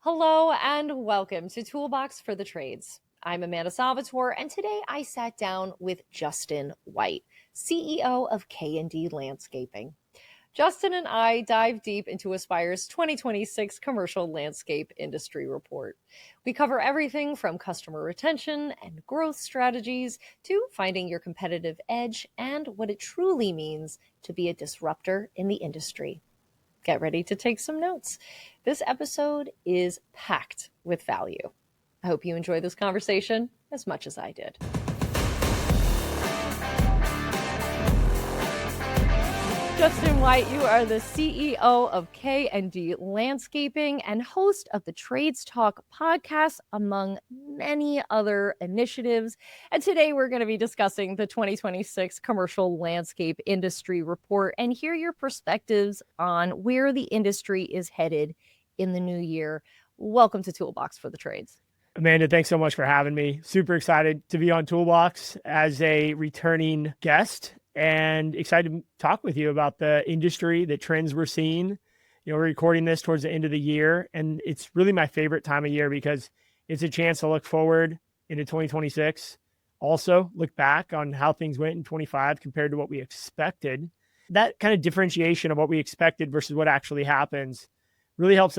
Hello and welcome to Toolbox for the Trades. I'm Amanda Salvatore, and today I sat down with Justin White, CEO of K&D Landscaping. Justin and I dive deep into Aspire's 2026 Commercial Landscape Industry Report. We cover everything from customer retention and growth strategies to finding your competitive edge and what it truly means to be a disruptor in the industry. Get ready to take some notes. This episode is packed with value. I hope you enjoy this conversation as much as I did. Justin White, you are the CEO of K&D Landscaping and host of the Trades Talk podcast, among many other initiatives. And today we're going to be discussing the 2026 Commercial Landscape Industry Report and hear your perspectives on where the industry is headed in the new year. Welcome to Toolbox for the Trades. Amanda, thanks so much for having me. Super excited to be on Toolbox as a returning guest and excited to talk with you about the industry, the trends we're seeing. We're recording this towards the end of the year, and it's really my favorite time of year because it's a chance to look forward into 2026. Also, look back on how things went in 25 compared to what we expected. That kind of differentiation of what we expected versus what actually happens really helps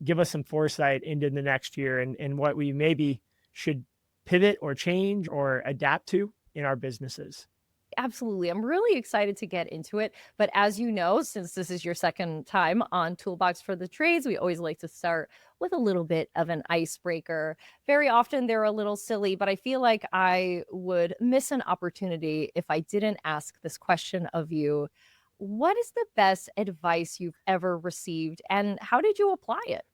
give us some foresight into the next year and what we maybe should pivot or change or adapt to in our businesses. Absolutely. I'm really excited to get into it. But as you know, since this is your second time on Toolbox for the Trades, we always like to start with a little bit of an icebreaker. Very often they're a little silly, but I feel like I would miss an opportunity if I didn't ask this question of you. What is the best advice you've ever received, and how did you apply it?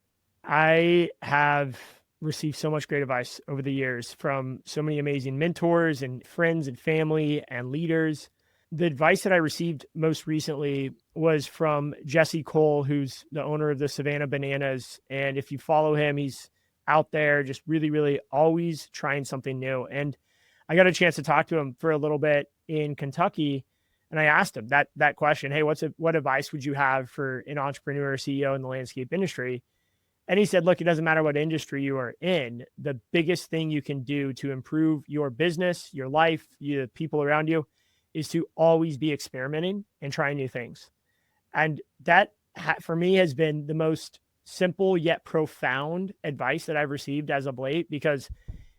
I have received so much great advice over the years from so many amazing mentors and friends and family and leaders. The advice that I received most recently was from Jesse Cole, who's the owner of the Savannah Bananas. And if you follow him, he's out there just really, really always trying something new. And I got a chance to talk to him for a little bit in Kentucky. And I asked him that question, hey, what advice would you have for an entrepreneur or CEO in the landscape industry? And he said, look, it doesn't matter what industry you are in. The biggest thing you can do to improve your business, your life, the people around you is to always be experimenting and trying new things. And that for me has been the most simple yet profound advice that I've received as of late, because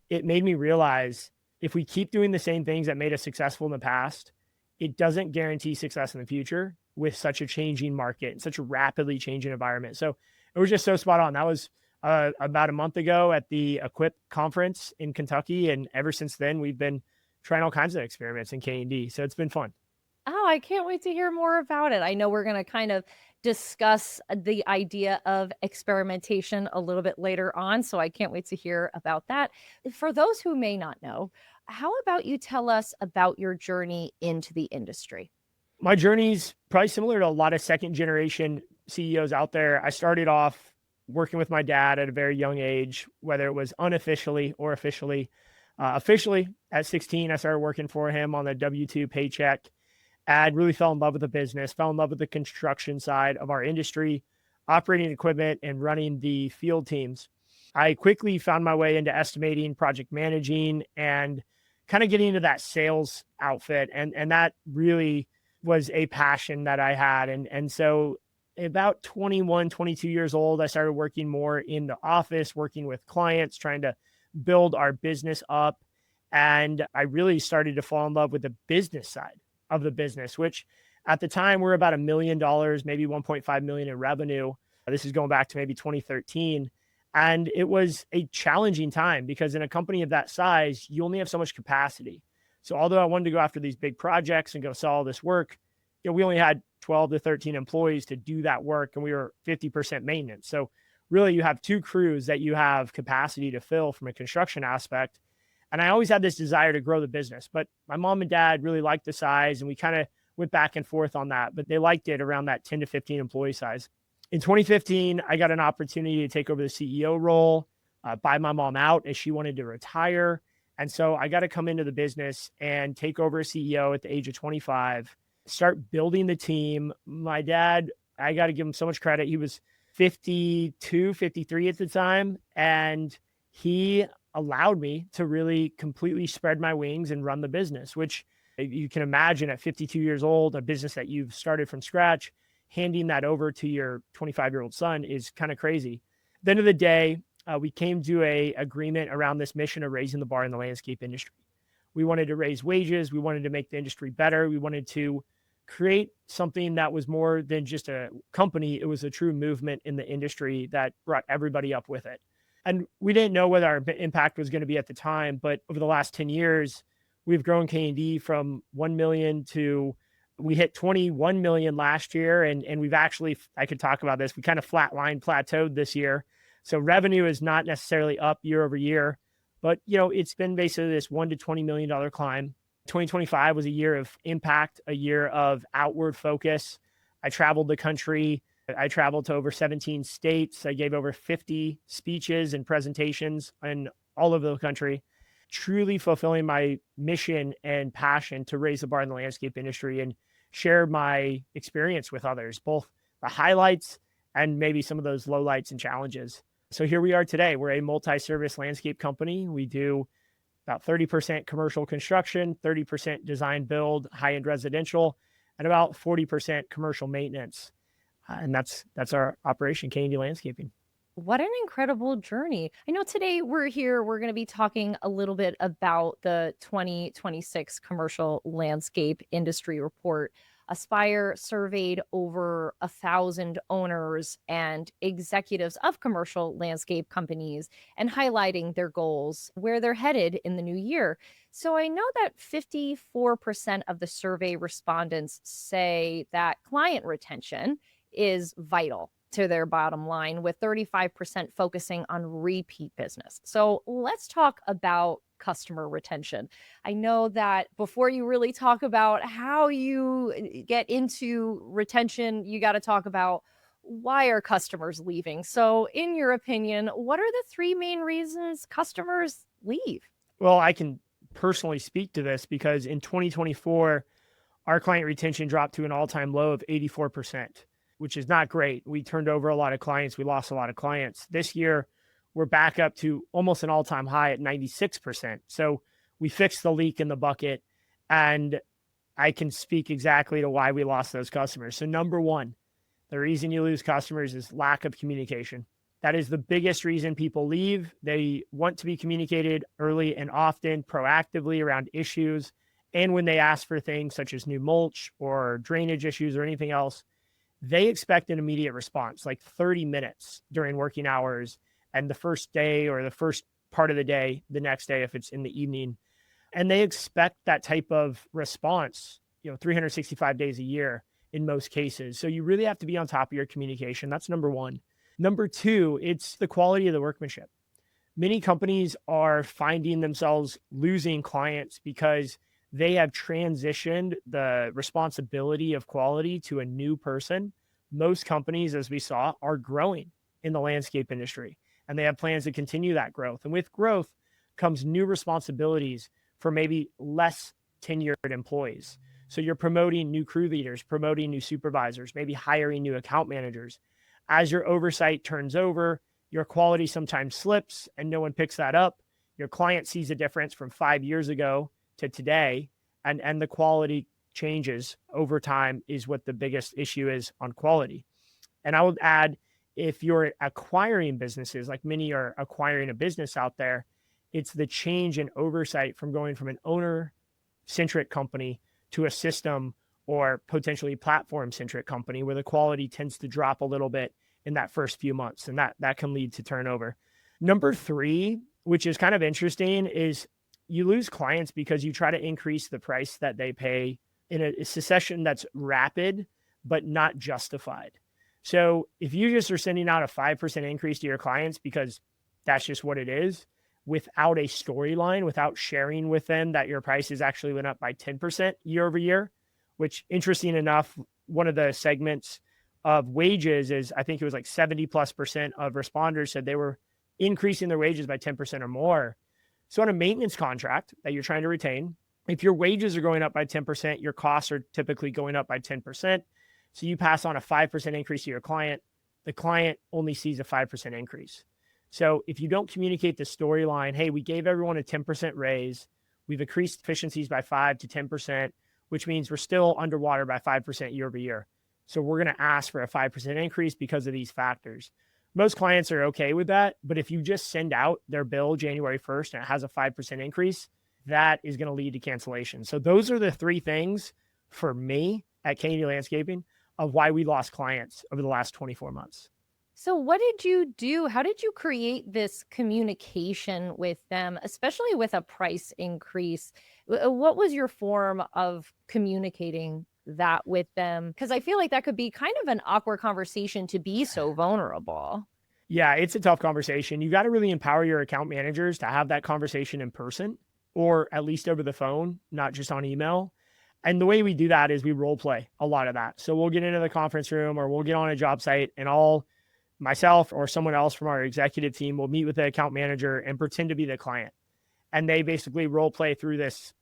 it made me realize if we keep doing the same things that made us successful in the past, it doesn't guarantee success in the future with such a changing market and such a rapidly changing environment. So it was just so spot on. That was about a month ago at the Equip conference in Kentucky. And ever since then, we've been trying all kinds of experiments in K&D. So it's been fun. Oh, I can't wait to hear more about it. I know we're going to kind of discuss the idea of experimentation a little bit later on. So I can't wait to hear about that. For those who may not know, how about you tell us about your journey into the industry? My journey's probably similar to a lot of second generation CEOs out there. I started off working with my dad at a very young age, whether it was unofficially or officially. Officially at 16, I started working for him on the W-2 paycheck. And really fell in love with the business, fell in love with the construction side of our industry, operating equipment and running the field teams. I quickly found my way into estimating, project managing, and kind of getting into that sales outfit. And that really was a passion that I had. And so about 21, 22 years old, I started working more in the office, working with clients, trying to build our business up. And I really started to fall in love with the business side of the business, which at the time we're about $1 million, maybe 1.5 million in revenue. This is going back to maybe 2013. And it was a challenging time because in a company of that size, you only have so much capacity. So although I wanted to go after these big projects and go sell all this work, we only had 12 to 13 employees to do that work, and we were 50% maintenance. So really you have two crews that you have capacity to fill from a construction aspect. And I always had this desire to grow the business, but my mom and dad really liked the size, and we kind of went back and forth on that, but they liked it around that 10 to 15 employee size. In 2015, I got an opportunity to take over the CEO role, buy my mom out as she wanted to retire. And so I got to come into the business and take over as CEO at the age of 25, start building the team. My dad, I got to give him so much credit. He was 52, 53 at the time. And he allowed me to really completely spread my wings and run the business, which you can imagine at 52 years old, a business that you've started from scratch, handing that over to your 25-year-old son is kind of crazy. At the end of the day, we came to a agreement around this mission of raising the bar in the landscape industry. We wanted to raise wages. We wanted to make the industry better. We wanted to create something that was more than just a company. It was a true movement in the industry that brought everybody up with it. And we didn't know what our impact was going to be at the time, but over the last 10 years, we've grown K&D from 1 million to we hit 21 million last year. And we've actually, I could talk about this, we kind of flatlined, plateaued this year. So revenue is not necessarily up year over year, but it's been basically this $1 to $20 million climb. 2025 was a year of impact, a year of outward focus. I traveled the country. I traveled to over 17 states. I gave over 50 speeches and presentations in all over the country, truly fulfilling my mission and passion to raise the bar in the landscape industry and share my experience with others, both the highlights and maybe some of those lowlights and challenges. So here we are today. We're a multi-service landscape company. We do about 30% commercial construction, 30% design build, high-end residential, and about 40% commercial maintenance. And that's our operation, K&D Landscaping. What an incredible journey. I know today we're going to be talking a little bit about the 2026 Commercial Landscape Industry Report. Aspire surveyed over 1,000 owners and executives of commercial landscape companies and highlighting their goals, where they're headed in the new year. So I know that 54% of the survey respondents say that client retention is vital to their bottom line, with 35% focusing on repeat business. So let's talk about customer retention. I know that before you really talk about how you get into retention, you got to talk about why are customers leaving. So in your opinion, what are the three main reasons customers leave? Well, I can personally speak to this because in 2024, our client retention dropped to an all-time low of 84%, which is not great. We turned over a lot of clients. We lost a lot of clients. This year, we're back up to almost an all-time high at 96%. So we fixed the leak in the bucket, and I can speak exactly to why we lost those customers. So number one, the reason you lose customers is lack of communication. That is the biggest reason people leave. They want to be communicated early and often, proactively around issues. And when they ask for things such as new mulch or drainage issues or anything else, they expect an immediate response, like 30 minutes during working hours, and the first day or the first part of the day, the next day, if it's in the evening. And they expect that type of response, 365 days a year in most cases. So you really have to be on top of your communication. That's number one. Number two, it's the quality of the workmanship. Many companies are finding themselves losing clients because they have transitioned the responsibility of quality to a new person. Most companies, as we saw, are growing in the landscape industry, and they have plans to continue that growth. And with growth comes new responsibilities for maybe less tenured employees. So you're promoting new crew leaders, promoting new supervisors, maybe hiring new account managers. As your oversight turns over, your quality sometimes slips and no one picks that up. Your client sees a difference from 5 years ago to today, and the quality changes over time is what the biggest issue is on quality. And I would add, if you're acquiring businesses, like many are acquiring a business out there, it's the change in oversight from going from an owner-centric company to a system or potentially platform-centric company where the quality tends to drop a little bit in that first few months, and that can lead to turnover. Number three, which is kind of interesting, is you lose clients because you try to increase the price that they pay in a succession that's rapid but not justified. So if you just are sending out a 5% increase to your clients because that's just what it is, without a storyline, without sharing with them that your prices actually went up by 10% year over year, which, interesting enough, one of the segments of wages is, I think it was like 70+% of responders said they were increasing their wages by 10% or more. So on a maintenance contract that you're trying to retain, if your wages are going up by 10%, your costs are typically going up by 10%. So you pass on a 5% increase to your client. the client only sees a 5% increase. So if you don't communicate the storyline, hey, we gave everyone a 10% raise, we've increased efficiencies by 5 to 10%, which means we're still underwater by 5% year over year. So we're going to ask for a 5% increase because of these factors. Most clients are okay with that. But if you just send out their bill January 1st and it has a 5% increase, that is going to lead to cancellation. So those are the three things for me at K&D Landscaping of why we lost clients over the last 24 months. So, what did you do? How did you create this communication with them, especially with a price increase? What was your form of communicating that with them? Because I feel like that could be kind of an awkward conversation to be so vulnerable. Yeah, it's a tough conversation. You got to really empower your account managers to have that conversation in person or at least over the phone, not just on email. And the way we do that is we role play a lot of that. So we'll get into the conference room or we'll get on a job site and myself or someone else from our executive team will meet with the account manager and pretend to be the client. And they basically role play through this,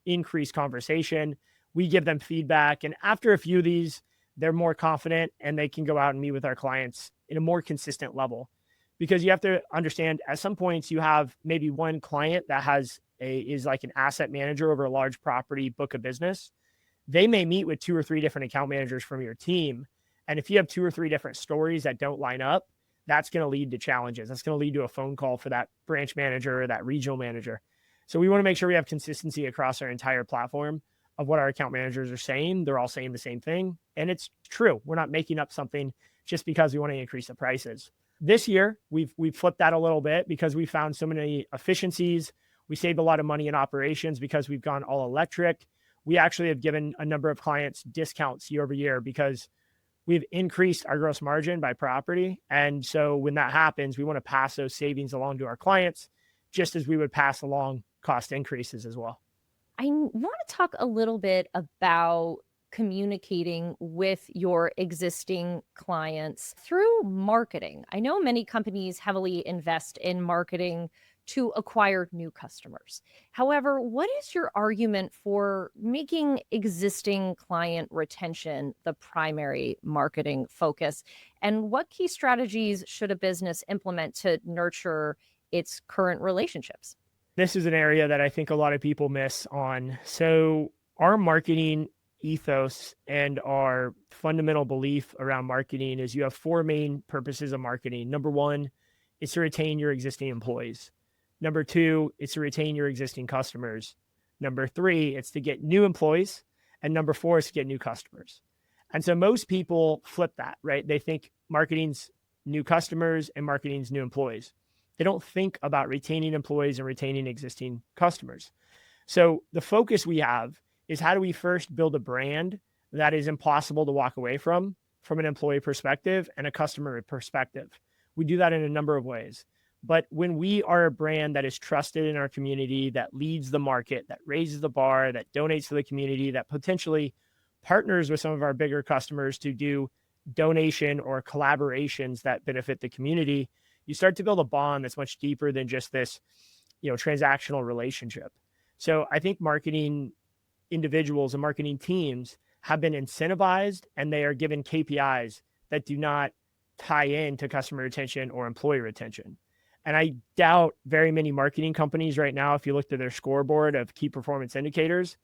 increased conversation. We give them feedback. And after a few of these, they're more confident and they can go out and meet with our clients in a more consistent level. Because you have to understand at some points you have maybe one client that is like an asset manager over a large property book of business. They may meet with 2 or 3 different account managers from your team. And if you have 2 or 3 different stories that don't line up, that's going to lead to challenges. That's going to lead to a phone call for that branch manager or that regional manager. So we want to make sure we have consistency across our entire platform of what our account managers are saying. They're all saying the same thing. And it's true. We're not making up something just because we want to increase the prices. This year, we've flipped that a little bit because we found so many efficiencies. We saved a lot of money in operations because we've gone all electric. We actually have given a number of clients discounts year over year because we've increased our gross margin by property. And so when that happens, we want to pass those savings along to our clients, just as we would pass along cost increases as well. I want to talk a little bit about communicating with your existing clients through marketing. I know many companies heavily invest in marketing to acquire new customers. However, what is your argument for making existing client retention the primary marketing focus? And what key strategies should a business implement to nurture its current relationships? This is an area that I think a lot of people miss on. So our marketing ethos and our fundamental belief around marketing is you have 4 main purposes of marketing. Number 1 is to retain your existing employees. Number 2, it's to retain your existing customers. Number 3, it's to get new employees. And number 4 is to get new customers. And so most people flip that, right? They think marketing's new customers and marketing's new employees. They don't think about retaining employees and retaining existing customers. So the focus we have is how do we first build a brand that is impossible to walk away from an employee perspective and a customer perspective. We do that in a number of ways. But when we are a brand that is trusted in our community, that leads the market, that raises the bar, that donates to the community, that potentially partners with some of our bigger customers to do donation or collaborations that benefit the community, you start to build a bond that's much deeper than just this, transactional relationship. So I think marketing individuals and marketing teams have been incentivized and they are given KPIs that do not tie in to customer retention or employee retention. And I doubt very many marketing companies right now, if you look to their scoreboard of key performance indicators,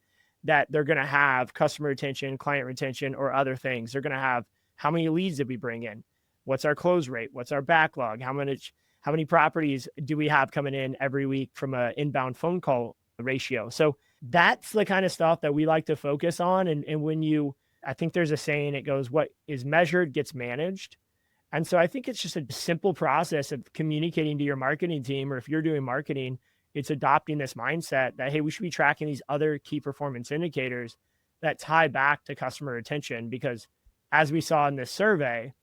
that they're going to have customer retention, client retention, or other things. They're going to have how many leads did we bring in? What's our close rate? What's our backlog? How many properties do we have coming in every week from an inbound phone call ratio? So that's the kind of stuff that we like to focus on. And I think there's a saying, it goes, what is measured gets managed. And so I think it's just a simple process of communicating to your marketing team, or if you're doing marketing, it's adopting this mindset that, hey, we should be tracking these other key performance indicators that tie back to customer retention. Because as we saw in this survey,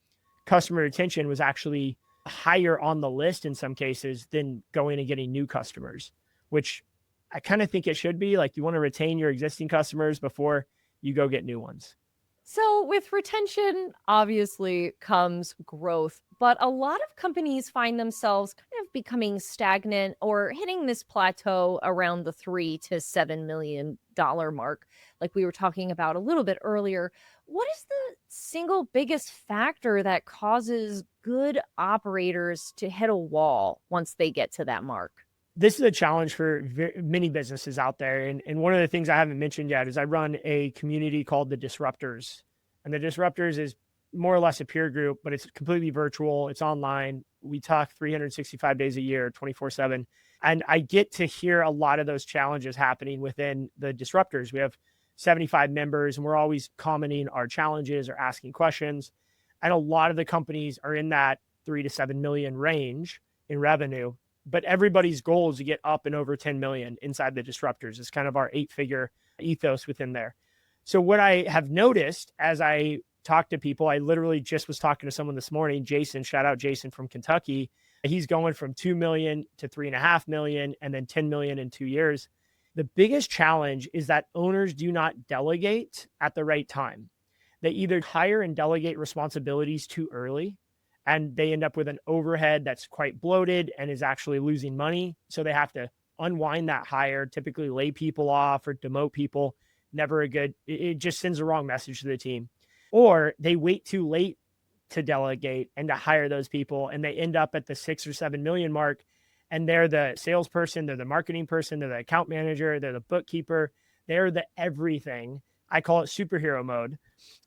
customer retention was actually higher on the list in some cases than going and getting new customers, which I kind of think it should be. Like, you want to retain your existing customers before you go get new ones. So, with retention, obviously comes growth, but a lot of companies find themselves kind of becoming stagnant or hitting this plateau around the $3 to $7 million mark, like we were talking about a little bit earlier. What is the single biggest factor that causes good operators to hit a wall once they get to that mark? This is a challenge for many businesses out there. And one of the things I haven't mentioned yet is I run a community called the Disruptors. And the Disruptors is more or less a peer group, but it's completely virtual. It's online. We talk 365 days a year, 24/7. And I get to hear a lot of those challenges happening within the Disruptors. We have 75 members, and we're always commenting our challenges or asking questions. And a lot of the companies are in that 3 to 7 million range in revenue, but everybody's goal is to get up and over 10 million inside the Disruptors. It's kind of our 8-figure ethos within there. So what I have noticed as I talk to people, I literally just was talking to someone this morning, Jason, shout out Jason from Kentucky. He's going from 2 million to 3.5 million and then 10 million in 2 years. The biggest challenge is that owners do not delegate at the right time. They either hire and delegate responsibilities too early, and they end up with an overhead that's quite bloated and is actually losing money. So they have to unwind that hire, typically lay people off or demote people. Never a good, it just sends the wrong message to the team. Or they wait too late to delegate and to hire those people, and they end up at the 6 or 7 million mark, and they're the salesperson, they're the marketing person, they're the account manager, they're the bookkeeper, they're the everything. I call it superhero mode.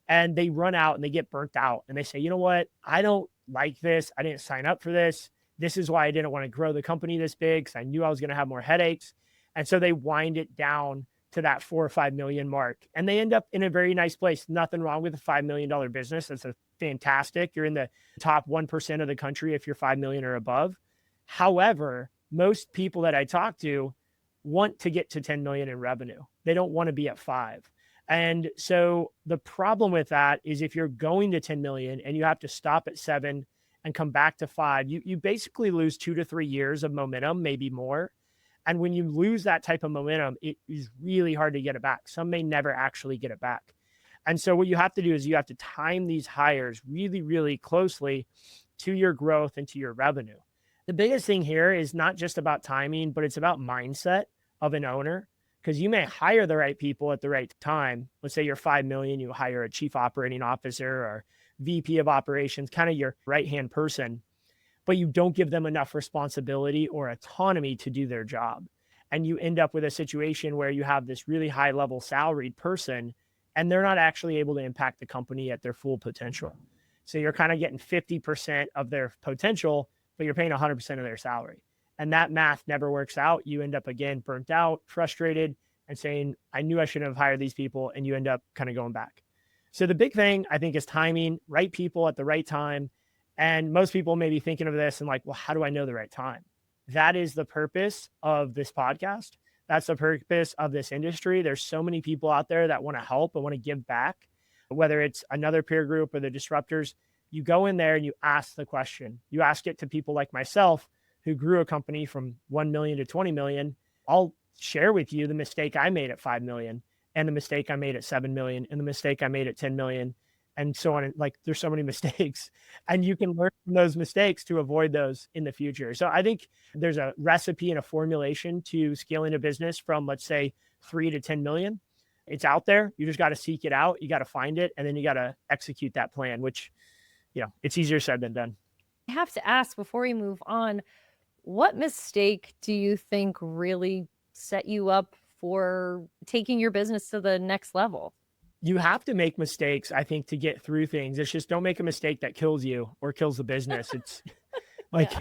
And they run out and they get burnt out and they say, you know what? I don't like this. I didn't sign up for this. This is why I didn't want to grow the company this big, because I knew I was going to have more headaches. And so they wind it down to that 4 or 5 million mark. And they end up in a very nice place. Nothing wrong with a $5 million business. That's a fantastic. You're in the top 1% of the country if you're 5 million or above. However, most people that I talk to want to get to 10 million in revenue. They don't want to be at 5. And so the problem with that is if you're going to 10 million and you have to stop at 7 and come back to 5, you basically lose 2 to 3 years of momentum, maybe more. And when you lose that type of momentum, it is really hard to get it back. Some may never actually get it back. And so what you have to do is you have to time these hires really, really closely to your growth and to your revenue. The biggest thing here is not just about timing, but it's about mindset of an owner, because you may hire the right people at the right time. Let's say you're 5 million, you hire a chief operating officer or VP of operations, kind of your right-hand person, but you don't give them enough responsibility or autonomy to do their job. And you end up with a situation where you have this really high level salaried person and they're not actually able to impact the company at their full potential. So you're kind of getting 50% of their potential, but you're paying 100% of their salary. And that math never works out. You end up again burnt out, frustrated, and saying, I knew I shouldn't have hired these people. And you end up kind of going back. So the big thing, I think, is timing, right people at the right time. And most people may be thinking of this and like, well, how do I know the right time? That is the purpose of this podcast. That's the purpose of this industry. There's so many people out there that want to help and want to give back, whether it's another peer group or the Disruptors. You go in there and you ask the question. You ask it to people like myself who grew a company from 1 million to 20 million. I'll share with you the mistake I made at 5 million and the mistake I made at 7 million and the mistake I made at 10 million and so on. Like there's so many mistakes and you can learn from those mistakes to avoid those in the future. So I think there's a recipe and a formulation to scaling a business from, let's say, 3 to 10 million. It's out there. You just got to seek it out. You got to find it. And then you got to execute that plan, which, it's easier said than done. I have to ask before we move on, what mistake do you think really set you up for taking your business to the next level? You have to make mistakes, I think, to get through things. It's just don't make a mistake that kills you or kills the business. It's like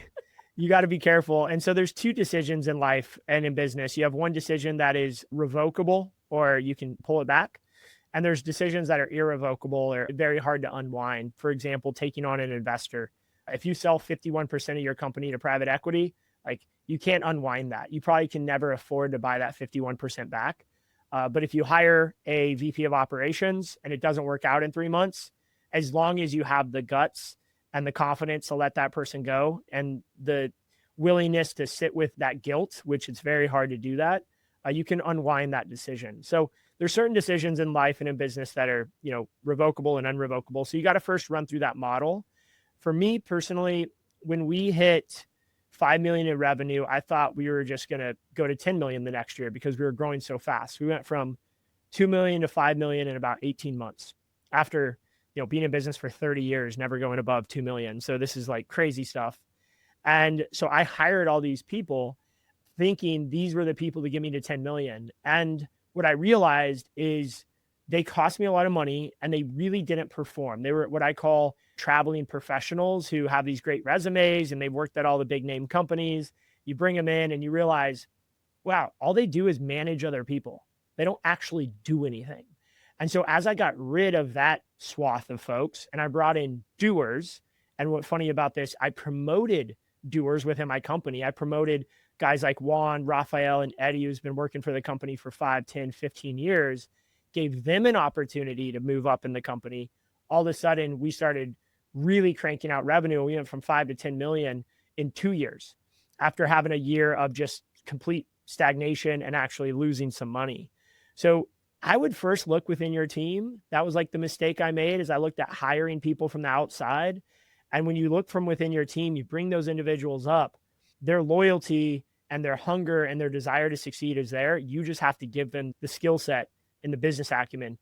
you got to be careful. And so there's 2 decisions in life and in business. You have one decision that is revocable or you can pull it back. And there's decisions that are irrevocable or very hard to unwind. For example, taking on an investor. If you sell 51% of your company to private equity, like you can't unwind that. You probably can never afford to buy that 51% back. But if you hire a VP of operations and it doesn't work out in 3 months, as long as you have the guts and the confidence to let that person go and the willingness to sit with that guilt, which it's very hard to do that, you can unwind that decision. So there's certain decisions in life and in business that are, revocable and unrevocable. So you got to first run through that model. For me personally, when we hit 5 million in revenue, I thought we were just going to go to 10 million the next year because we were growing so fast. We went from 2 million to 5 million in about 18 months. after, being in business for 30 years, never going above 2 million. So this is like crazy stuff. And so I hired all these people thinking these were the people to get me to 10 million. And what I realized is they cost me a lot of money and they really didn't perform. They were what I call traveling professionals who have these great resumes and they've worked at all the big name companies. You bring them in and you realize, wow, all they do is manage other people. They don't actually do anything. And so as I got rid of that swath of folks and I brought in doers, and what's funny about this, I promoted doers within my company. I promoted guys like Juan, Raphael, and Eddie, who's been working for the company for 5, 10, 15 years, gave them an opportunity to move up in the company. All of a sudden, we started really cranking out revenue. We went from 5 to 10 million in 2 years after having a year of just complete stagnation and actually losing some money. So I would first look within your team. That was like the mistake I made, is I looked at hiring people from the outside. And when you look from within your team, you bring those individuals up, their loyalty and their hunger and their desire to succeed is there. You just have to give them the skill set and the business acumen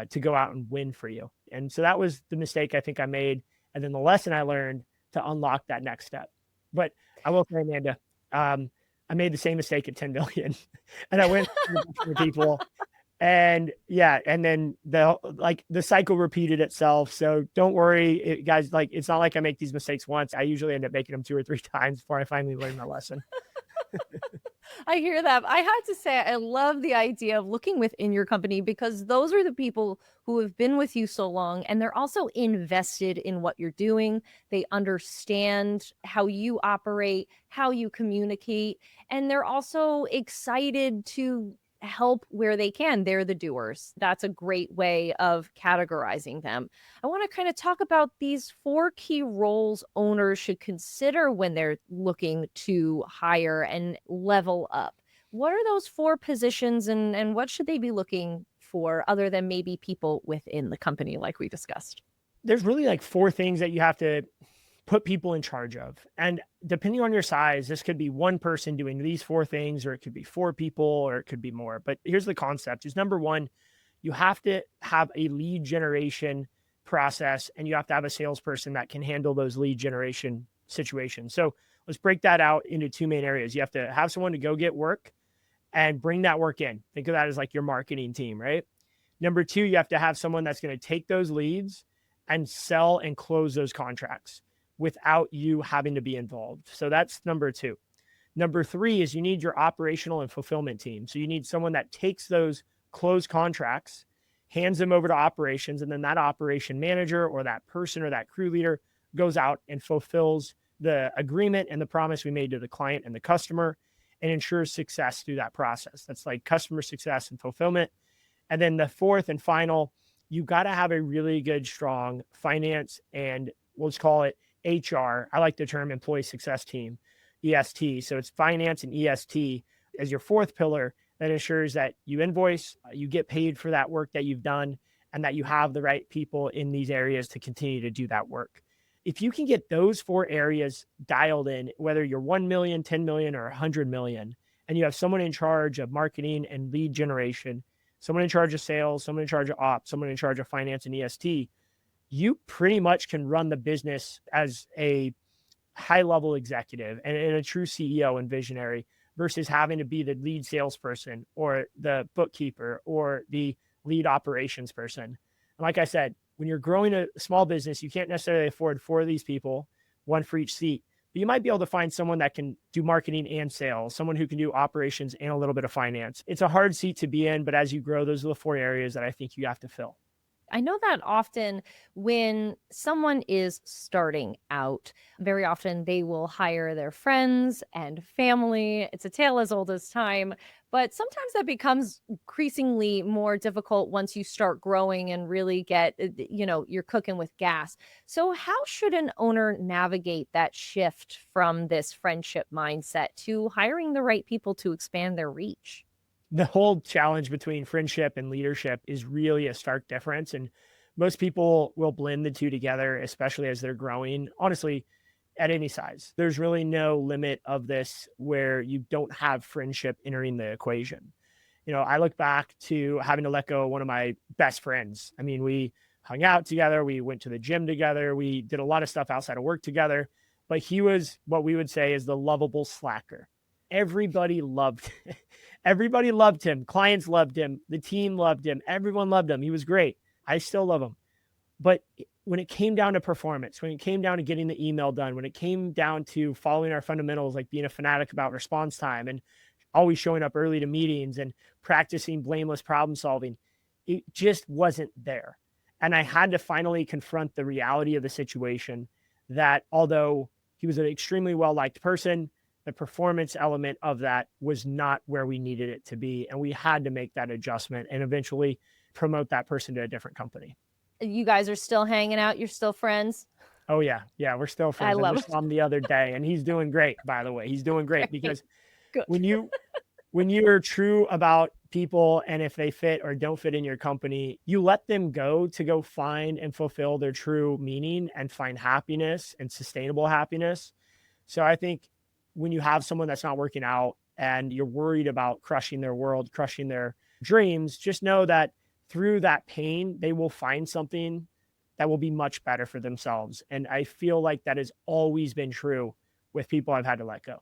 to go out and win for you. And so that was the mistake I think I made. And then the lesson I learned to unlock that next step. But I will say, Amanda, I made the same mistake at 10 million and I went to people. And yeah, and then the cycle repeated itself. So don't worry, guys. Like, it's not like I make these mistakes once. I usually end up making them 2 or 3 times before I finally learn my lesson. I hear that. I have to say, I love the idea of looking within your company, because those are the people who have been with you so long and they're also invested in what you're doing. They understand how you operate, how you communicate, and they're also excited to help where they can. They're the doers. That's a great way of categorizing them. I want to kind of talk about these 4 key roles owners should consider when they're looking to hire and level up. What are those 4 positions, and what should they be looking for other than maybe people within the company like we discussed? There's really like 4 things that you have to put people in charge of. And depending on your size, this could be one person doing these 4 things, or it could be 4 people, or it could be more. But here's the concept is, number one, you have to have a lead generation process and you have to have a salesperson that can handle those lead generation situations. So let's break that out into 2 main areas. You have to have someone to go get work and bring that work in. Think of that as like your marketing team, right? Number 2, you have to have someone that's going to take those leads and sell and close those contracts without you having to be involved. So that's number 2. Number 3 is you need your operational and fulfillment team. So you need someone that takes those closed contracts, hands them over to operations, and then that operation manager or that person or that crew leader goes out and fulfills the agreement and the promise we made to the client and the customer and ensures success through that process. That's like customer success and fulfillment. And then the 4th and final, you got to have a really good, strong finance and let's call it HR. I like the term employee success team, EST. So it's finance and EST as your 4th pillar that ensures that you invoice, you get paid for that work that you've done, and that you have the right people in these areas to continue to do that work. If you can get those 4 areas dialed in, whether you're 1 million, 10 million, or 100 million, and you have someone in charge of marketing and lead generation, someone in charge of sales, someone in charge of ops, someone in charge of finance and EST, you pretty much can run the business as a high level executive and a true CEO and visionary versus having to be the lead salesperson or the bookkeeper or the lead operations person. And like I said, when you're growing a small business, you can't necessarily afford 4 of these people, 1 for each seat, but you might be able to find someone that can do marketing and sales, someone who can do operations and a little bit of finance. It's a hard seat to be in, but as you grow, those are the 4 areas that I think you have to fill. I know that often when someone is starting out, very often they will hire their friends and family. It's a tale as old as time, but sometimes that becomes increasingly more difficult once you start growing and really get, you're cooking with gas. So, how should an owner navigate that shift from this friendship mindset to hiring the right people to expand their reach? The whole challenge between friendship and leadership is really a stark difference. And most people will blend the 2 together, especially as they're growing. Honestly, at any size, there's really no limit of this where you don't have friendship entering the equation. I look back to having to let go of one of my best friends. I mean, we hung out together. We went to the gym together. We did a lot of stuff outside of work together. But he was what we would say is the lovable slacker. Everybody loved everybody loved him. Clients loved him. The team loved him. Everyone loved him. He was great. I still love him. But when it came down to performance, when it came down to getting the email done, when it came down to following our fundamentals, like being a fanatic about response time and always showing up early to meetings and practicing blameless problem solving, it just wasn't there. And I had to finally confront the reality of the situation that although he was an extremely well-liked person, the performance element of that was not where we needed it to be. And we had to make that adjustment and eventually promote that person to a different company. You guys are still hanging out? You're still friends? Oh yeah. Yeah. We're still I friends. I love just it. saw him the other day and he's doing great, by the way. He's doing great because Good. when you're true about people and if they fit or don't fit in your company, you let them go to go find and fulfill their true meaning and find happiness and sustainable happiness. So I think when you have someone that's not working out and you're worried about crushing their world, crushing their dreams, just know that through that pain, they will find something that will be much better for themselves. And I feel like that has always been true with people I've had to let go.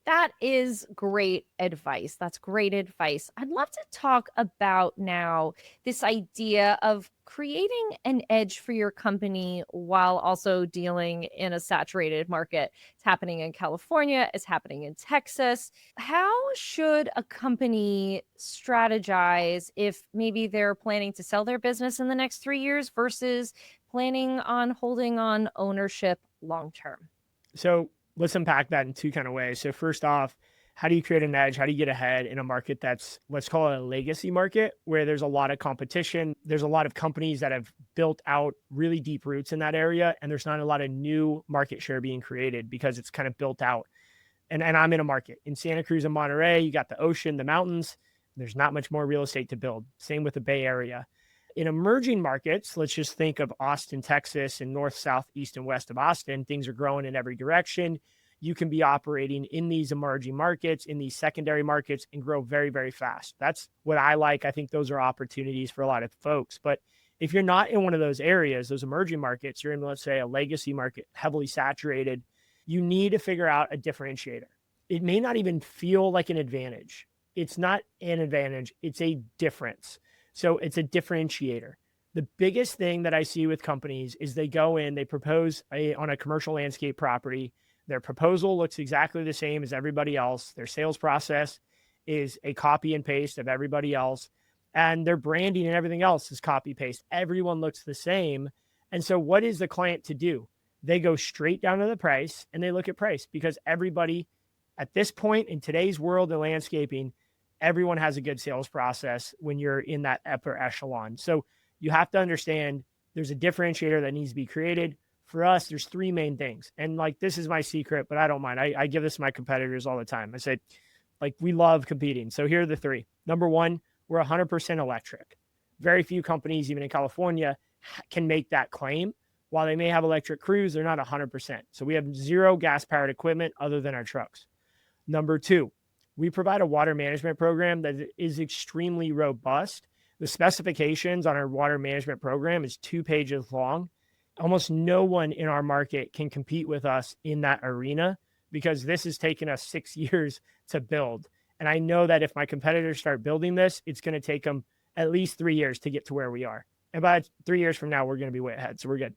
That is great advice. That's great advice. I'd love to talk about now this idea of creating an edge for your company while also dealing in a saturated market. It's happening in California, it's happening in Texas. How should a company strategize if maybe they're planning to sell their business in the next 3 years versus planning on holding on ownership long term? So let's unpack that in two kind of ways. So first off, how do you create an edge? How do you get ahead in a market that's, let's call it a legacy market, where there's a lot of competition? There's a lot of companies that have built out really deep roots in that area, and there's not a lot of new market share being created because it's kind of built out. And I'm in a market in Santa Cruz and Monterey. You got the ocean, the mountains. There's not much more real estate to build. Same with the Bay Area. In emerging markets, let's just think of Austin, Texas, and north, south, east, and west of Austin. Things are growing in every direction. You can be operating in these emerging markets, in these secondary markets, and grow very, very fast. That's what I like. I think those are opportunities for a lot of folks. But if you're not in one of those areas, those emerging markets, you're in, let's say, a legacy market, heavily saturated, you need to figure out a differentiator. It may not even feel like an advantage. It's not an advantage. It's a difference. So it's a differentiator. The biggest thing that I see with companies is they go in, they propose on a commercial landscape property. Their proposal looks exactly the same as everybody else. Their sales process is a copy and paste of everybody else. And their branding and everything else is copy paste. Everyone looks the same. And so what is the client to do? They go straight down to the price and they look at price, because everybody at this point in today's world of landscaping, everyone has a good sales process when you're in that upper echelon. So you have to understand there's a differentiator that needs to be created. For us, there's three main things. And like, this is my secret, but I don't mind. I give this to my competitors all the time. I say, like, we love competing. So here are the three. Number one, we're 100% electric. Very few companies, even in California, can make that claim. While they may have electric crews, they're not 100%. So we have zero gas-powered equipment other than our trucks. Number two, we provide a water management program that is extremely robust. The specifications on our water management program is 2 pages long. Almost no one in our market can compete with us in that arena, because this has taken us 6 years to build. And I know that if my competitors start building this, it's going to take them at least 3 years to get to where we are. And by 3 years from now, we're going to be way ahead. So we're good.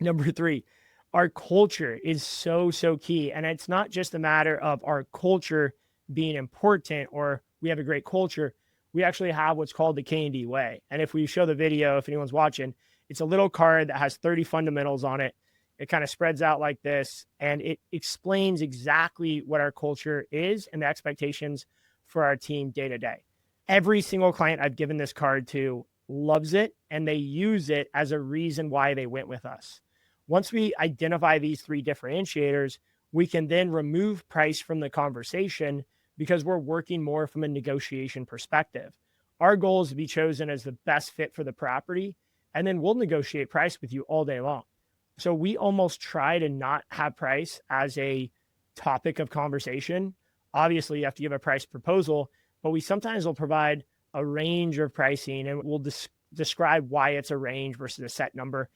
Number three, our culture is so key. And it's not just a matter of our culture being important or we have a great culture. We actually have what's called the K&D way. And if we show the video, if anyone's watching, it's a little card that has 30 fundamentals on it. It kind of spreads out like this, and it explains exactly what our culture is and the expectations for our team day to day. Every single client I've given this card to loves it, and they use it as a reason why they went with us. Once we identify these three differentiators, we can then remove price from the conversation, because we're working more from a negotiation perspective. Our goal is to be chosen as the best fit for the property, and then we'll negotiate price with you all day long. So we almost try to not have price as a topic of conversation. Obviously, you have to give a price proposal, but we sometimes will provide a range of pricing, and we'll describe why it's a range versus a set number.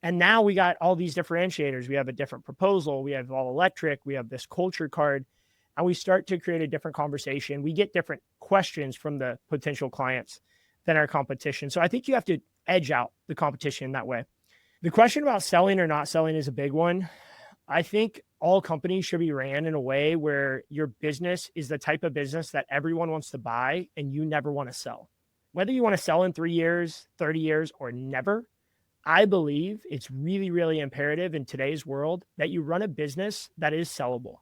And now we got all these differentiators. We have a different proposal. We have all electric. We have this culture card. And we start to create a different conversation. We get different questions from the potential clients than our competition. So I think you have to edge out the competition that way. The question about selling or not selling is a big one. I think all companies should be ran in a way where your business is the type of business that everyone wants to buy and you never want to sell. Whether you want to sell in 3 years, 30 years, or never, I believe it's really, really imperative in today's world that you run a business that is sellable.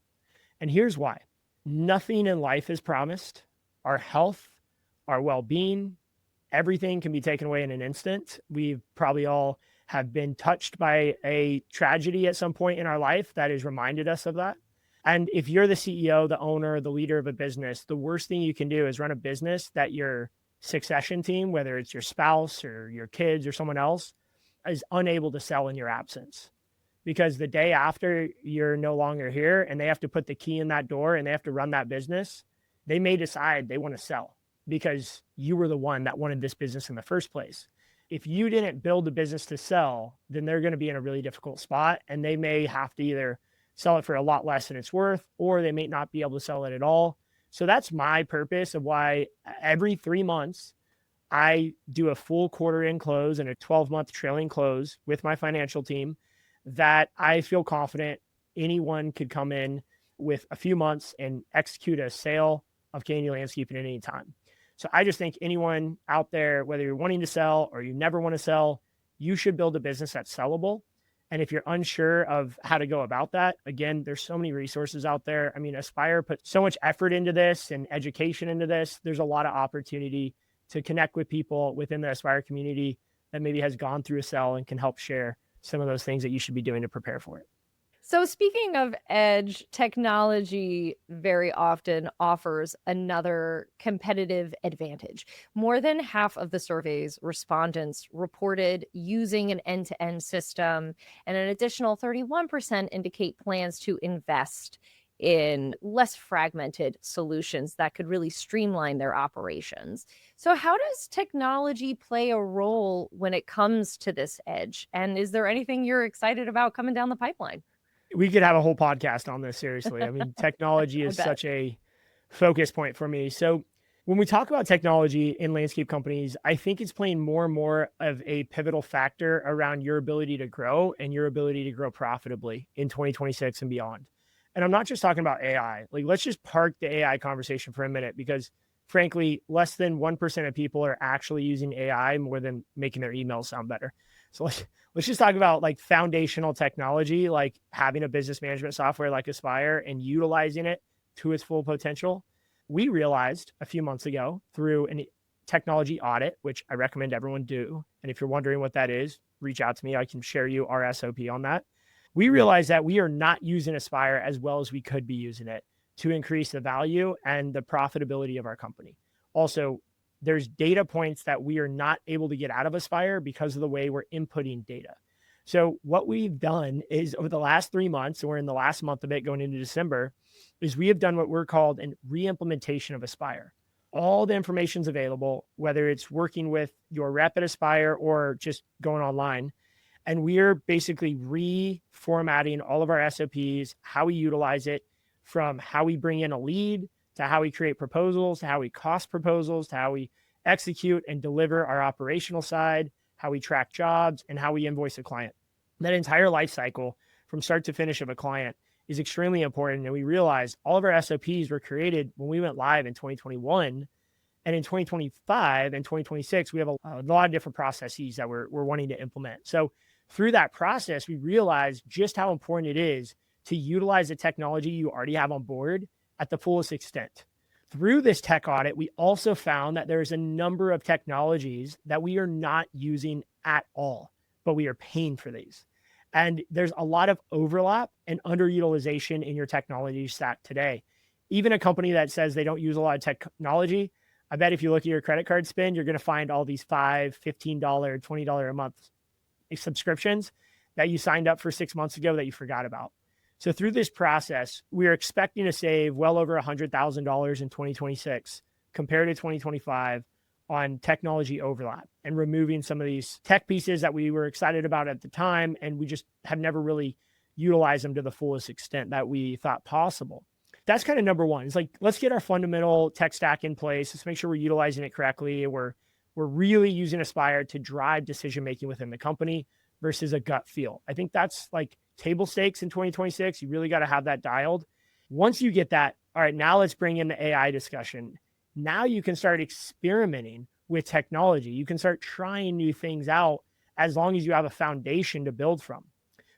And here's why. Nothing in life is promised. Our health, our well-being, everything can be taken away in an instant. We've probably all have been touched by a tragedy at some point in our life that has reminded us of that. And if you're the CEO, the owner, the leader of a business, the worst thing you can do is run a business that your succession team, whether it's your spouse or your kids or someone else, is unable to sell in your absence. Because the day after you're no longer here and they have to put the key in that door and they have to run that business, they may decide they want to sell because you were the one that wanted this business in the first place. If you didn't build the business to sell, then they're going to be in a really difficult spot and they may have to either sell it for a lot less than it's worth, or they may not be able to sell it at all. So that's my purpose of why every 3 months, I do a full quarter end close and a 12-month trailing close with my financial team that I feel confident anyone could come in with a few months and execute a sale of K&D Landscaping at any time. So I just think anyone out there, whether you're wanting to sell or you never want to sell, you should build a business that's sellable. And if you're unsure of how to go about that, again, there's so many resources out there. I mean, Aspire put so much effort into this and education into this. There's a lot of opportunity to connect with people within the Aspire community that maybe has gone through a sell and can help share some of those things that you should be doing to prepare for it. So, speaking of edge, technology very often offers another competitive advantage. More than half of the survey's respondents reported using an end-to-end system, and an additional 31% indicate plans to invest in less fragmented solutions that could really streamline their operations. So, how does technology play a role when it comes to this edge? And is there anything you're excited about coming down the pipeline? We could have a whole podcast on this, seriously. I mean, technology is such a focus point for me. So when we talk about technology in landscape companies, I think it's playing more and more of a pivotal factor around your ability to grow and your ability to grow profitably in 2026 and beyond. And I'm not just talking about AI. Like, let's just park the AI conversation for a minute, because frankly, less than 1% of people are actually using AI more than making their emails sound better. So let's just talk about like foundational technology, like having a business management software like Aspire and utilizing it to its full potential. We realized a few months ago through a technology audit, which I recommend everyone do. And if you're wondering what that is, reach out to me. I can share you our SOP on that. We realized that we are not using Aspire as well as we could be using it to increase the value and the profitability of our company. Also, there's data points that we are not able to get out of Aspire because of the way we're inputting data. So what we've done is over the last 3 months, and we're in the last month of it going into December, is we have done what we're called an re-implementation of Aspire. All the information's available, whether it's working with your rep at Aspire or just going online. And we're basically reformatting all of our SOPs, how we utilize it, from how we bring in a lead to how we create proposals, to how we cost proposals, to how we execute and deliver our operational side, how we track jobs, and how we invoice a client. That entire life cycle from start to finish of a client is extremely important. And we realized all of our SOPs were created when we went live in 2021. And in 2025 and 2026, we have a lot of different processes that we're wanting to implement. So through that process, we realized just how important it is to utilize the technology you already have on board at the fullest extent. Through this tech audit, we also found that there's a number of technologies that we are not using at all, but we are paying for these. And there's a lot of overlap and underutilization in your technology stack today. Even a company that says they don't use a lot of technology, I bet if you look at your credit card spend, you're going to find all these $5, $15, $20 a month subscriptions that you signed up for 6 months ago that you forgot about. So through this process, we are expecting to save well over $100,000 in 2026 compared to 2025 on technology overlap and removing some of these tech pieces that we were excited about at the time, and we just have never really utilized them to the fullest extent that we thought possible. That's kind of number one. It's like, let's get our fundamental tech stack in place. Let's make sure we're utilizing it correctly. We're really using Aspire to drive decision making within the company versus a gut feel. I think that's like table stakes in 2026. You really got to have that dialed. Once you get that, all right, now let's bring in the AI discussion. Now you can start experimenting with technology. You can start trying new things out as long as you have a foundation to build from.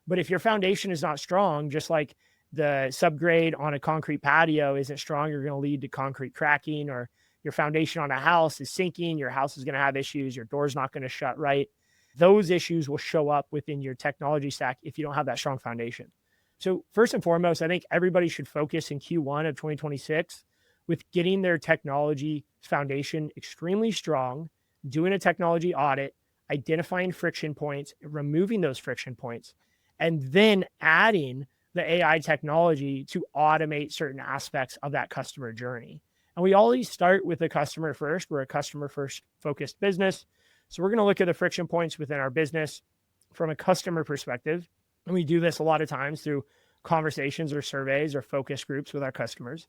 But if your foundation is not strong, just like the subgrade on a concrete patio isn't strong, you're going to lead to concrete cracking, or your foundation on a house is sinking, your house is going to have issues, your door's not going to shut right. Those issues will show up within your technology stack if you don't have that strong foundation. So first and foremost, I think everybody should focus in Q1 of 2026 with getting their technology foundation extremely strong, doing a technology audit, identifying friction points, removing those friction points, and then adding the AI technology to automate certain aspects of that customer journey. And we always start with the customer first. We're a customer first focused business. So we're going to look at the friction points within our business from a customer perspective. And we do this a lot of times through conversations or surveys or focus groups with our customers.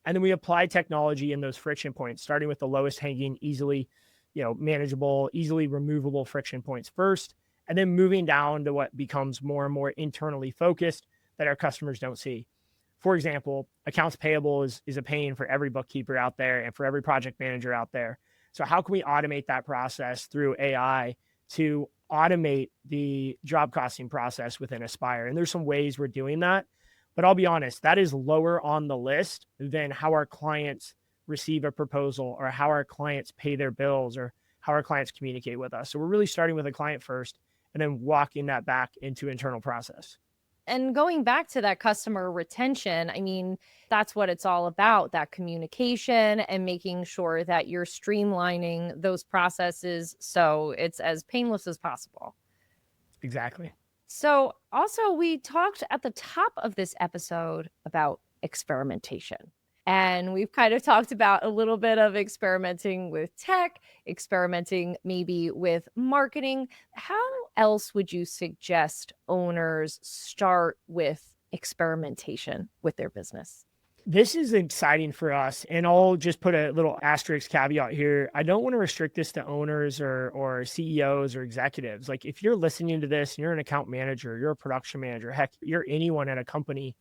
And then we apply technology in those friction points, starting with the lowest hanging, easily, manageable, easily removable friction points first, and then moving down to what becomes more and more internally focused that our customers don't see. For example, accounts payable is a pain for every bookkeeper out there and for every project manager out there. So how can we automate that process through AI to automate the job costing process within Aspire? And there's some ways we're doing that. But I'll be honest, that is lower on the list than how our clients receive a proposal or how our clients pay their bills or how our clients communicate with us. So we're really starting with a client first and then walking that back into internal process. And going back to that customer retention, I mean, that's what it's all about, that communication and making sure that you're streamlining those processes so it's as painless as possible. Exactly. So also, we talked at the top of this episode about experimentation. And we've kind of talked about a little bit of experimenting with tech, experimenting maybe with marketing. How else would you suggest owners start with experimentation with their business? This is exciting for us. And I'll just put a little asterisk caveat here. I don't want to restrict this to owners or CEOs or executives. Like, if you're listening to this and you're an account manager, you're a production manager, heck, you're anyone at a company,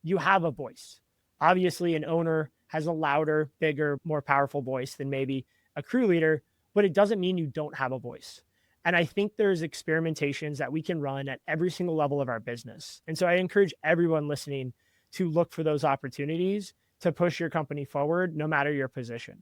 you have a voice. Obviously, an owner has a louder, bigger, more powerful voice than maybe a crew leader, but it doesn't mean you don't have a voice. And I think there's experimentations that we can run at every single level of our business. And so I encourage everyone listening to look for those opportunities to push your company forward, no matter your position.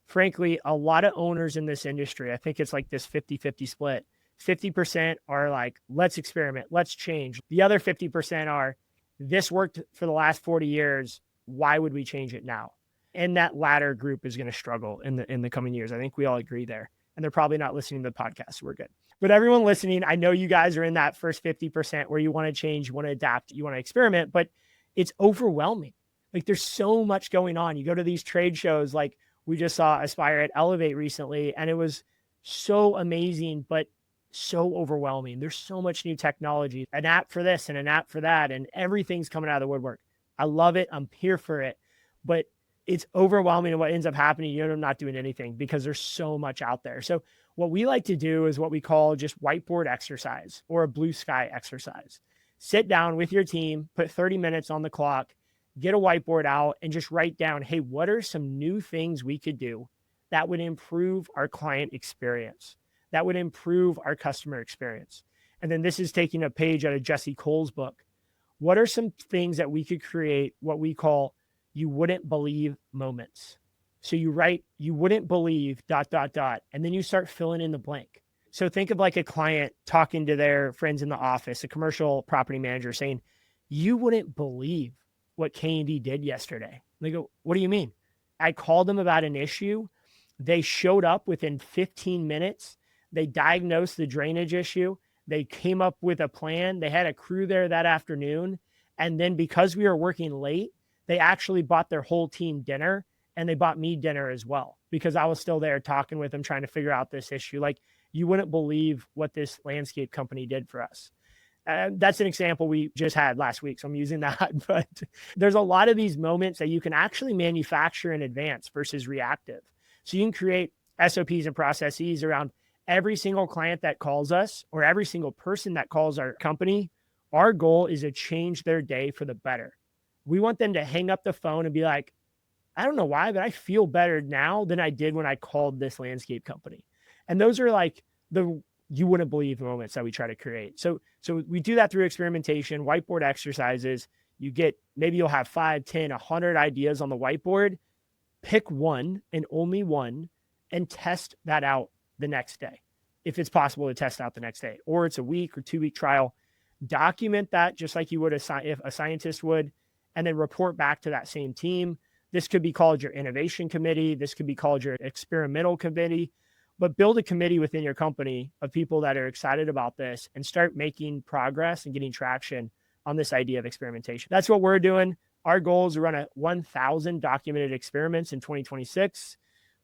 Frankly, a lot of owners in this industry, I think it's like this 50-50 split. 50% are like, let's experiment, let's change. The other 50% are, this worked for the last 40 years. Why would we change it now? And that latter group is going to struggle in the coming years. I think we all agree there. And they're probably not listening to the podcast. So we're good. But everyone listening, I know you guys are in that first 50% where you want to change, you want to adapt, you want to experiment, but it's overwhelming. Like, there's so much going on. You go to these trade shows, like we just saw Aspire at Elevate recently, and it was so amazing, but so overwhelming. There's so much new technology, an app for this and an app for that, and everything's coming out of the woodwork. I love it. I'm here for it, but it's overwhelming. And what ends up happening, you end up not doing anything because there's so much out there. So what we like to do is what we call just whiteboard exercise or a blue sky exercise. Sit down with your team, put 30 minutes on the clock, get a whiteboard out and just write down, hey, what are some new things we could do that would improve our client experience, that would improve our customer experience? And then this is taking a page out of Jesse Cole's book. What are some things that we could create what we call you wouldn't believe moments? So you write, you wouldn't believe ... and then you start filling in the blank. So think of like a client talking to their friends in the office, a commercial property manager saying, you wouldn't believe what K&D did yesterday. They go, what do you mean? I called them about an issue. They showed up within 15 minutes. They diagnosed the drainage issue. They came up with a plan. They had a crew there that afternoon. And then because we were working late, they actually bought their whole team dinner and they bought me dinner as well. because I was still there talking with them, trying to figure out this issue. Like, you wouldn't believe what this landscape company did for us. That's an example we just had last week, so I'm using that. But there's a lot of these moments that you can actually manufacture in advance versus reactive. So you can create SOPs and processes around every single client that calls us or every single person that calls our company. Our goal is to change their day for the better. We want them to hang up the phone and be like, I don't know why, but I feel better now than I did when I called this landscape company. And those are like the you wouldn't believe moments that we try to create. So we do that through experimentation, whiteboard exercises. You get, maybe you'll have 5, 10, 100 ideas on the whiteboard. Pick one and only one and test that out the next day. If it's possible to test out the next day, or it's a week or 2-week trial, document that just like you would if a scientist would, and then report back to that same team. This could be called your innovation committee. This could be called your experimental committee. But build a committee within your company of people that are excited about this and start making progress and getting traction on this idea of experimentation. That's what we're doing. Our goal is to run 1,000 documented experiments in 2026.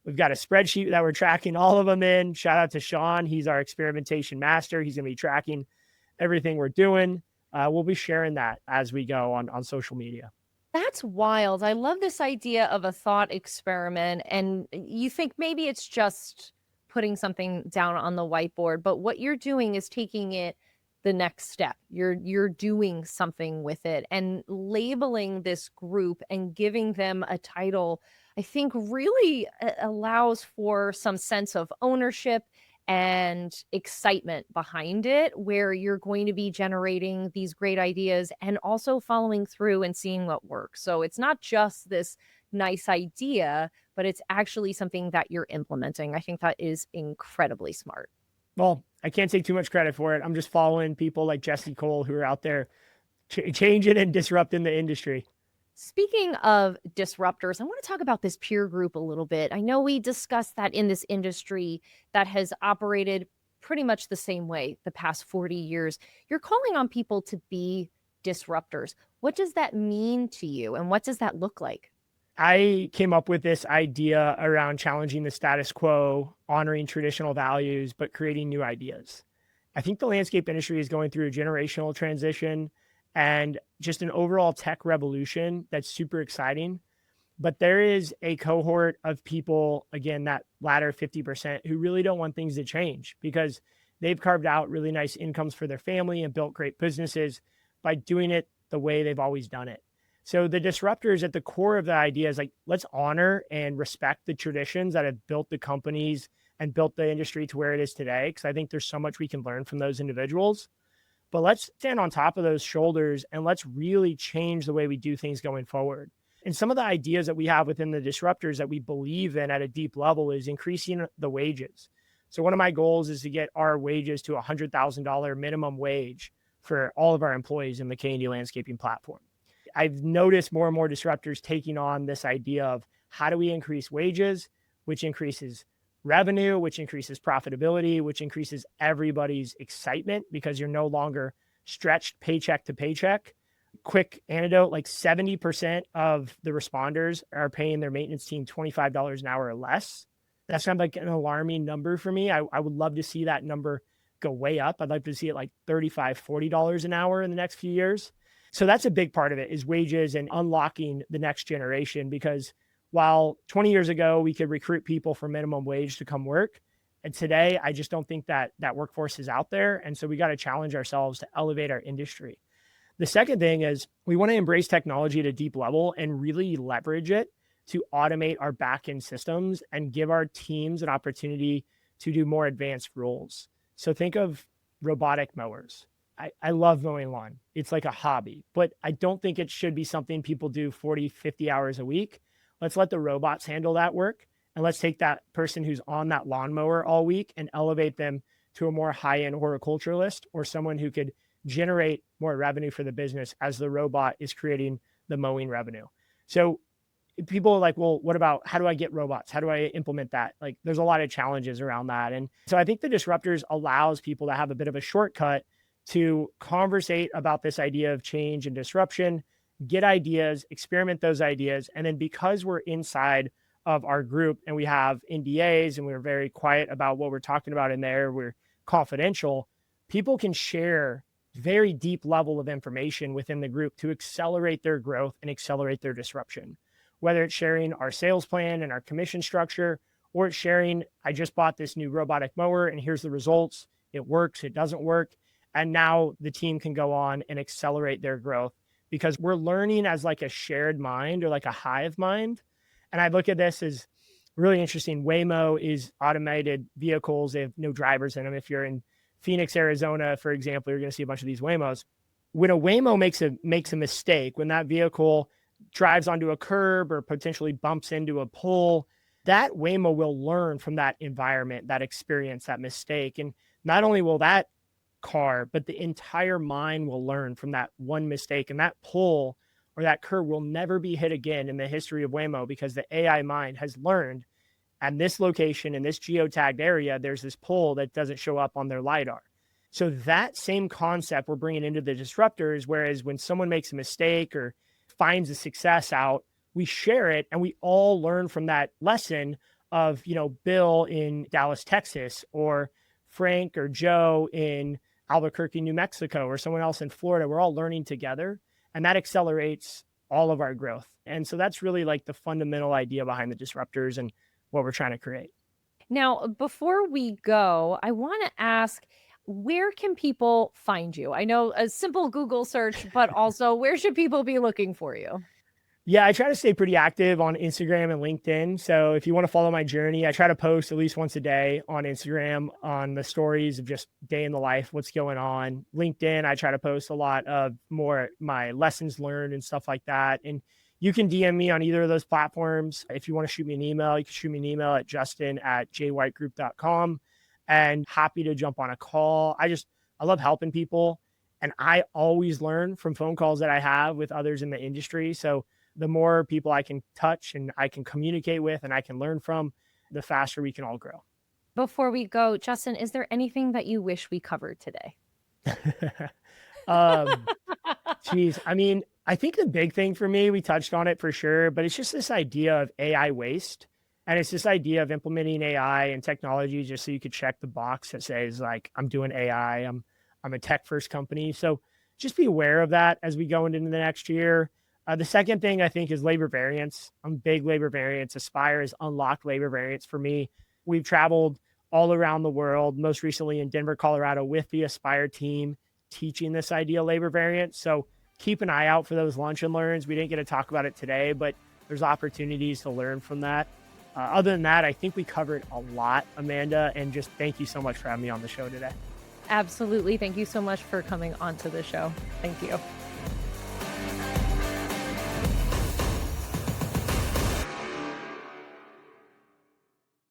We've got a spreadsheet that we're tracking all of them in. Shout out to Sean. He's our experimentation master. He's going to be tracking everything we're doing. We'll be sharing that as we go on social media. That's wild. I love this idea of a thought experiment. And you think maybe it's just putting something down on the whiteboard, but what you're doing is taking it the next step. You're doing something with it, and labeling this group and giving them a title, I think really allows for some sense of ownership and excitement behind it, where you're going to be generating these great ideas and also following through and seeing what works. So it's not just this nice idea, but it's actually something that you're implementing. I think that is incredibly smart. Well, I can't take too much credit for it. I'm just following people like Jesse Cole who are out there changing and disrupting the industry. Speaking of disruptors, I want to talk about this peer group a little bit. I know we discussed that in this industry that has operated pretty much the same way the past 40 years. You're calling on people to be disruptors. What does that mean to you, and what does that look like? I came up with this idea around challenging the status quo, honoring traditional values, but creating new ideas. I think the landscape industry is going through a generational transition and just an overall tech revolution that's super exciting. But there is a cohort of people, again, that latter 50%, who really don't want things to change because they've carved out really nice incomes for their family and built great businesses by doing it the way they've always done it. So the disruptors at the core of the idea is like, let's honor and respect the traditions that have built the companies and built the industry to where it is today. Because I think there's so much we can learn from those individuals. But let's stand on top of those shoulders and let's really change the way we do things going forward. And some of the ideas that we have within the disruptors that we believe in at a deep level is increasing the wages. So one of my goals is to get our wages to $100,000 minimum wage for all of our employees in the K&D landscaping platform. I've noticed more and more disruptors taking on this idea of how do we increase wages, which increases revenue, which increases profitability, which increases everybody's excitement because you're no longer stretched paycheck to paycheck. Quick anecdote, like 70% of the responders are paying their maintenance team $25 an hour or less. That's kind of like an alarming number for me. I would love to see that number go way up. I'd like to see it like $35, $40 an hour in the next few years. So that's a big part of it, is wages and unlocking the next generation. Because while 20 years ago, we could recruit people for minimum wage to come work, and today, I just don't think that workforce is out there. And so we got to challenge ourselves to elevate our industry. The second thing is we want to embrace technology at a deep level and really leverage it to automate our back-end systems and give our teams an opportunity to do more advanced roles. So think of robotic mowers. I love mowing lawn. It's like a hobby, but I don't think it should be something people do 40, 50 hours a week. Let's let the robots handle that work. And let's take that person who's on that lawnmower all week and elevate them to a more high-end horticulturalist or someone who could generate more revenue for the business as the robot is creating the mowing revenue. So people are like, well, what about, how do I get robots? How do I implement that? Like, there's a lot of challenges around that. And so I think the disruptors allows people to have a bit of a shortcut to conversate about this idea of change and disruption, get ideas, experiment those ideas. And then because we're inside of our group and we have NDAs and we're very quiet about what we're talking about in there, we're confidential, people can share very deep level of information within the group to accelerate their growth and accelerate their disruption. Whether it's sharing our sales plan and our commission structure, or it's sharing, I just bought this new robotic mower and here's the results. It works, it doesn't work. And now the team can go on and accelerate their growth because we're learning as like a shared mind or like a hive mind. And I look at this as really interesting. Waymo is automated vehicles. They have no drivers in them. If you're in Phoenix, Arizona, for example, you're going to see a bunch of these Waymos. When a Waymo makes a mistake, when that vehicle drives onto a curb or potentially bumps into a pole, that Waymo will learn from that environment, that experience, that mistake. And not only will that car, but the entire mine will learn from that one mistake. And that pole or that curb will never be hit again in the history of Waymo because the AI mind has learned at this location in this geotagged area, there's this pole that doesn't show up on their LiDAR. So that same concept we're bringing into the disruptors, whereas when someone makes a mistake or finds a success out, we share it and we all learn from that lesson of, Bill in Dallas, Texas, or Frank or Joe in Albuquerque, New Mexico, or someone else in Florida. We're all learning together and that accelerates all of our growth. And so that's really like the fundamental idea behind the disruptors and what we're trying to create. Now, before we go, I want to ask, where can people find you? I know a simple Google search, but also where should people be looking for you? Yeah, I try to stay pretty active on Instagram and LinkedIn. So if you want to follow my journey, I try to post at least once a day on Instagram on the stories of just day in the life, what's going on. LinkedIn, I try to post a lot of more my lessons learned and stuff like that. And you can DM me on either of those platforms. If you want to shoot me an email, you can shoot me an email at justin@jwhitegroup.com and happy to jump on a call. I love helping people. And I always learn from phone calls that I have with others in the industry. So the more people I can touch and I can communicate with and I can learn from, the faster we can all grow. Before we go, Justin, is there anything that you wish we covered today? Geez, I mean, I think the big thing for me, we touched on it for sure, but it's just this idea of AI waste. And it's this idea of implementing AI and technology just so you could check the box that says like, I'm doing AI, I'm a tech first company. So just be aware of that as we go into the next year. The second thing I think is labor variance. I'm big labor variance. Aspire has unlocked labor variance for me. We've traveled all around the world, most recently in Denver, Colorado with the Aspire team teaching this idea of labor variance. So keep an eye out for those lunch and learns. We didn't get to talk about it today, but there's opportunities to learn from that. Other than that, I think we covered a lot, Amanda, and just thank you so much for having me on the show today. Absolutely. Thank you so much for coming onto the show. Thank you.